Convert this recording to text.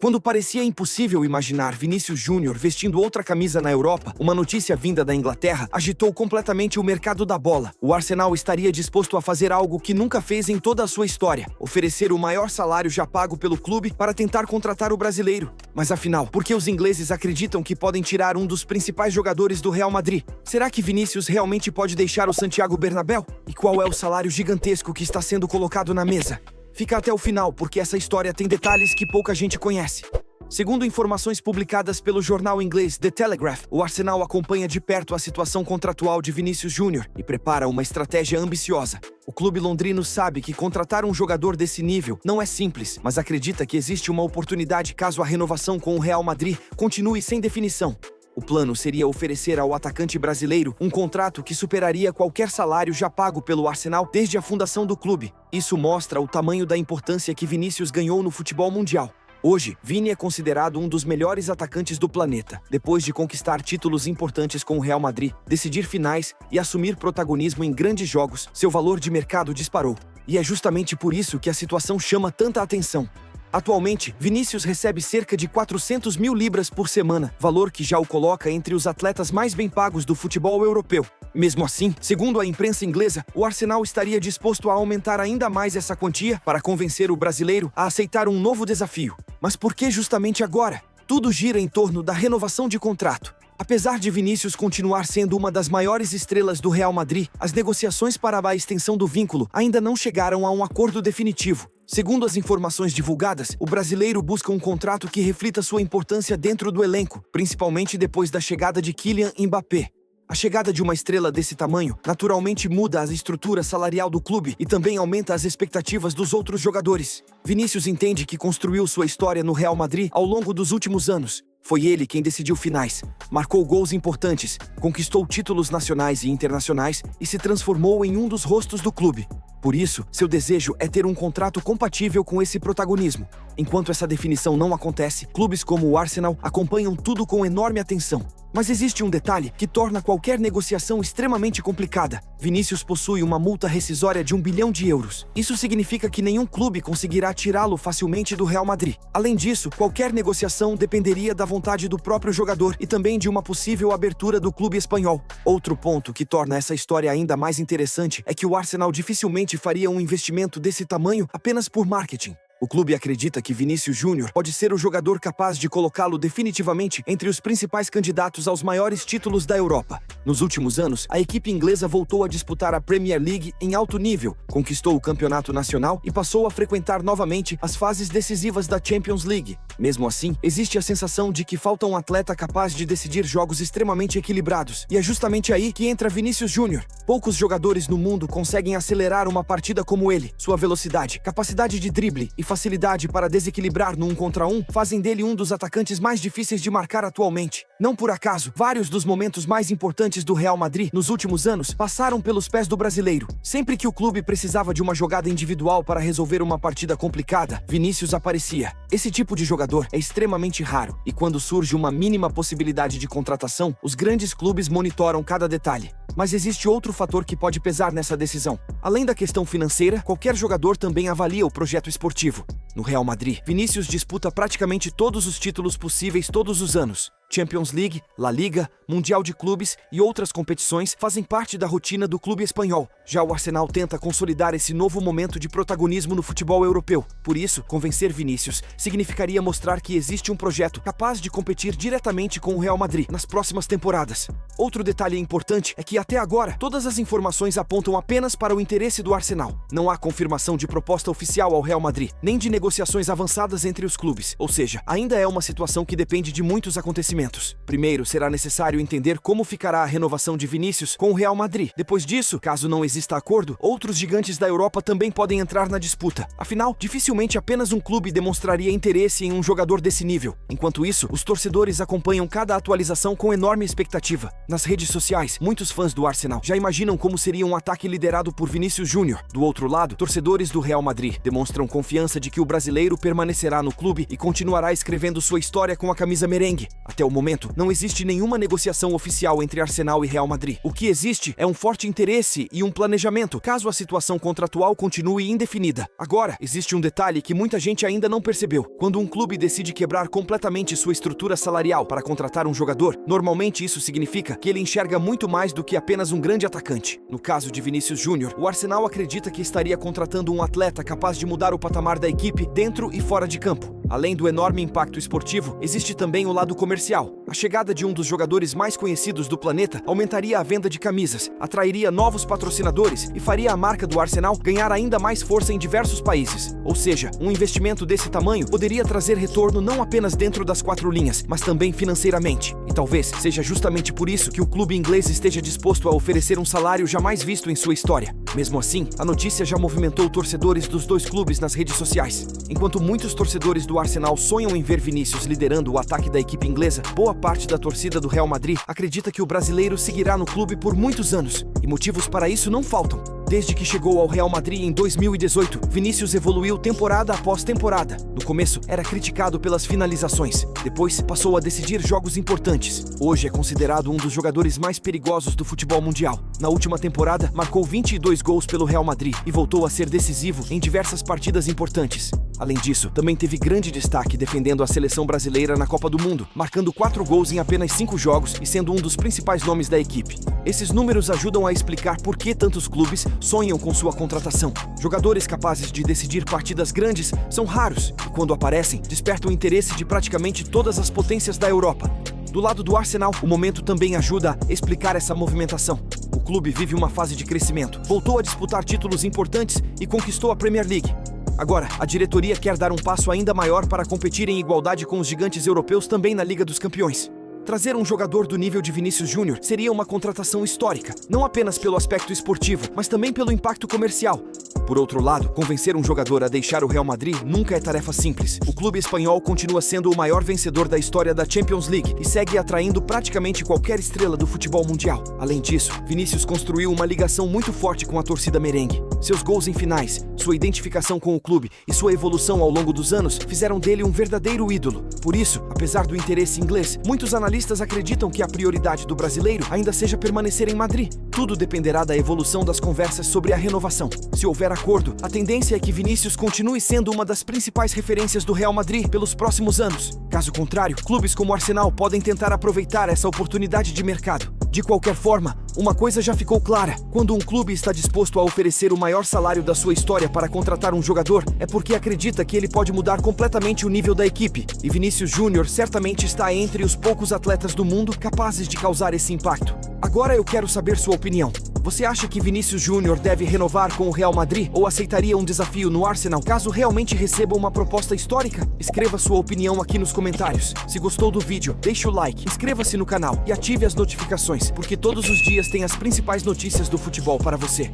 Quando parecia impossível imaginar Vinícius Júnior vestindo outra camisa na Europa, uma notícia vinda da Inglaterra agitou completamente o mercado da bola. O Arsenal estaria disposto a fazer algo que nunca fez em toda a sua história: oferecer o maior salário já pago pelo clube para tentar contratar o brasileiro. Mas afinal, por que os ingleses acreditam que podem tirar um dos principais jogadores do Real Madrid? Será que Vinícius realmente pode deixar o Santiago Bernabéu? E qual é o salário gigantesco que está sendo colocado na mesa? Fica até o final, porque essa história tem detalhes que pouca gente conhece. Segundo informações publicadas pelo jornal inglês The Telegraph, o Arsenal acompanha de perto a situação contratual de Vinícius Júnior e prepara uma estratégia ambiciosa. O clube londrino sabe que contratar um jogador desse nível não é simples, mas acredita que existe uma oportunidade caso a renovação com o Real Madrid continue sem definição. O plano seria oferecer ao atacante brasileiro um contrato que superaria qualquer salário já pago pelo Arsenal desde a fundação do clube. Isso mostra o tamanho da importância que Vinícius ganhou no futebol mundial. Hoje, Vini é considerado um dos melhores atacantes do planeta, depois de conquistar títulos importantes com o Real Madrid, decidir finais e assumir protagonismo em grandes jogos. Seu valor de mercado disparou. E é justamente por isso que a situação chama tanta atenção. Atualmente, Vinícius recebe cerca de 400 mil libras por semana, valor que já o coloca entre os atletas mais bem pagos do futebol europeu. Mesmo assim, segundo a imprensa inglesa, o Arsenal estaria disposto a aumentar ainda mais essa quantia para convencer o brasileiro a aceitar um novo desafio. Mas por que justamente agora? Tudo gira em torno da renovação de contrato. Apesar de Vinícius continuar sendo uma das maiores estrelas do Real Madrid, as negociações para a extensão do vínculo ainda não chegaram a um acordo definitivo. Segundo as informações divulgadas, o brasileiro busca um contrato que reflita sua importância dentro do elenco, principalmente depois da chegada de Kylian Mbappé. A chegada de uma estrela desse tamanho naturalmente muda a estrutura salarial do clube e também aumenta as expectativas dos outros jogadores. Vinícius entende que construiu sua história no Real Madrid ao longo dos últimos anos. Foi ele quem decidiu finais, marcou gols importantes, conquistou títulos nacionais e internacionais e se transformou em um dos rostos do clube. Por isso, seu desejo é ter um contrato compatível com esse protagonismo. Enquanto essa definição não acontece, clubes como o Arsenal acompanham tudo com enorme atenção. Mas existe um detalhe que torna qualquer negociação extremamente complicada. Vinícius possui uma multa rescisória de 1 bilhão de euros. Isso significa que nenhum clube conseguirá tirá-lo facilmente do Real Madrid. Além disso, qualquer negociação dependeria da vontade do próprio jogador e também de uma possível abertura do clube espanhol. Outro ponto que torna essa história ainda mais interessante é que o Arsenal dificilmente faria um investimento desse tamanho apenas por marketing. O clube acredita que Vinícius Júnior pode ser o jogador capaz de colocá-lo definitivamente entre os principais candidatos aos maiores títulos da Europa. Nos últimos anos, a equipe inglesa voltou a disputar a Premier League em alto nível, conquistou o campeonato nacional e passou a frequentar novamente as fases decisivas da Champions League. Mesmo assim, existe a sensação de que falta um atleta capaz de decidir jogos extremamente equilibrados. E é justamente aí que entra Vinícius Júnior. Poucos jogadores no mundo conseguem acelerar uma partida como ele. Sua velocidade, capacidade de drible e facilidade para desequilibrar no 1 contra 1 fazem dele um dos atacantes mais difíceis de marcar atualmente. Não por acaso, vários dos momentos mais importantes do Real Madrid nos últimos anos passaram pelos pés do brasileiro. Sempre que o clube precisava de uma jogada individual para resolver uma partida complicada, Vinícius aparecia. Esse tipo de jogador é extremamente raro, e quando surge uma mínima possibilidade de contratação, os grandes clubes monitoram cada detalhe. Mas existe outro fator que pode pesar nessa decisão. Além da questão financeira, qualquer jogador também avalia o projeto esportivo. No Real Madrid, Vinícius disputa praticamente todos os títulos possíveis todos os anos. Champions League, La Liga, Mundial de Clubes e outras competições fazem parte da rotina do clube espanhol. Já o Arsenal tenta consolidar esse novo momento de protagonismo no futebol europeu. Por isso, convencer Vinícius significaria mostrar que existe um projeto capaz de competir diretamente com o Real Madrid nas próximas temporadas. Outro detalhe importante é que até agora, todas as informações apontam apenas para o interesse do Arsenal. Não há confirmação de proposta oficial ao Real Madrid, nem de negociações avançadas entre os clubes. Ou seja, ainda é uma situação que depende de muitos acontecimentos. Primeiro, será necessário entender como ficará a renovação de Vinícius com o Real Madrid. Depois disso, caso não exista acordo, outros gigantes da Europa também podem entrar na disputa. Afinal, dificilmente apenas um clube demonstraria interesse em um jogador desse nível. Enquanto isso, os torcedores acompanham cada atualização com enorme expectativa. Nas redes sociais, muitos fãs do Arsenal já imaginam como seria um ataque liderado por Vinícius Júnior. Do outro lado, torcedores do Real Madrid demonstram confiança de que o brasileiro permanecerá no clube e continuará escrevendo sua história com a camisa merengue. Até o o momento, não existe nenhuma negociação oficial entre Arsenal e Real Madrid. O que existe é um forte interesse e um planejamento, caso a situação contratual continue indefinida. Agora, existe um detalhe que muita gente ainda não percebeu. Quando um clube decide quebrar completamente sua estrutura salarial para contratar um jogador, normalmente isso significa que ele enxerga muito mais do que apenas um grande atacante. No caso de Vinícius Júnior, o Arsenal acredita que estaria contratando um atleta capaz de mudar o patamar da equipe dentro e fora de campo. Além do enorme impacto esportivo, existe também o lado comercial. A chegada de um dos jogadores mais conhecidos do planeta aumentaria a venda de camisas, atrairia novos patrocinadores e faria a marca do Arsenal ganhar ainda mais força em diversos países. Ou seja, um investimento desse tamanho poderia trazer retorno não apenas dentro das quatro linhas, mas também financeiramente. E talvez seja justamente por isso que o clube inglês esteja disposto a oferecer um salário jamais visto em sua história. Mesmo assim, a notícia já movimentou torcedores dos dois clubes nas redes sociais. Enquanto muitos torcedores do Arsenal sonham em ver Vinícius liderando o ataque da equipe inglesa, boa parte da torcida do Real Madrid acredita que o brasileiro seguirá no clube por muitos anos. E motivos para isso não faltam. Desde que chegou ao Real Madrid em 2018, Vinícius evoluiu temporada após temporada. No começo, era criticado pelas finalizações. Depois, passou a decidir jogos importantes. Hoje é considerado um dos jogadores mais perigosos do futebol mundial. Na última temporada, marcou 22 gols pelo Real Madrid e voltou a ser decisivo em diversas partidas importantes. Além disso, também teve grande destaque defendendo a seleção brasileira na Copa do Mundo, marcando 4 gols em apenas 5 jogos e sendo um dos principais nomes da equipe. Esses números ajudam a explicar por que tantos clubes sonham com sua contratação. Jogadores capazes de decidir partidas grandes são raros e, quando aparecem, despertam o interesse de praticamente todas as potências da Europa. Do lado do Arsenal, o momento também ajuda a explicar essa movimentação. O clube vive uma fase de crescimento, voltou a disputar títulos importantes e conquistou a Premier League. Agora, a diretoria quer dar um passo ainda maior para competir em igualdade com os gigantes europeus também na Liga dos Campeões. Trazer um jogador do nível de Vinícius Júnior seria uma contratação histórica, não apenas pelo aspecto esportivo, mas também pelo impacto comercial. Por outro lado, convencer um jogador a deixar o Real Madrid nunca é tarefa simples. O clube espanhol continua sendo o maior vencedor da história da Champions League e segue atraindo praticamente qualquer estrela do futebol mundial. Além disso, Vinícius construiu uma ligação muito forte com a torcida merengue. Seus gols em finais, sua identificação com o clube e sua evolução ao longo dos anos fizeram dele um verdadeiro ídolo. Por isso, apesar do interesse inglês, muitos analistas acreditam que a prioridade do brasileiro ainda seja permanecer em Madrid. Tudo dependerá da evolução das conversas sobre a renovação. Se houver acordo, a tendência é que Vinícius continue sendo uma das principais referências do Real Madrid pelos próximos anos. Caso contrário, clubes como o Arsenal podem tentar aproveitar essa oportunidade de mercado. De qualquer forma, uma coisa já ficou clara. Quando um clube está disposto a oferecer o maior salário da sua história para contratar um jogador, é porque acredita que ele pode mudar completamente o nível da equipe. E Vinícius Júnior certamente está entre os poucos atletas do mundo capazes de causar esse impacto. Agora eu quero saber sua opinião. Você acha que Vinícius Júnior deve renovar com o Real Madrid ou aceitaria um desafio no Arsenal caso realmente receba uma proposta histórica? Escreva sua opinião aqui nos comentários. Se gostou do vídeo, deixe o like, inscreva-se no canal e ative as notificações, porque todos os dias tem as principais notícias do futebol para você.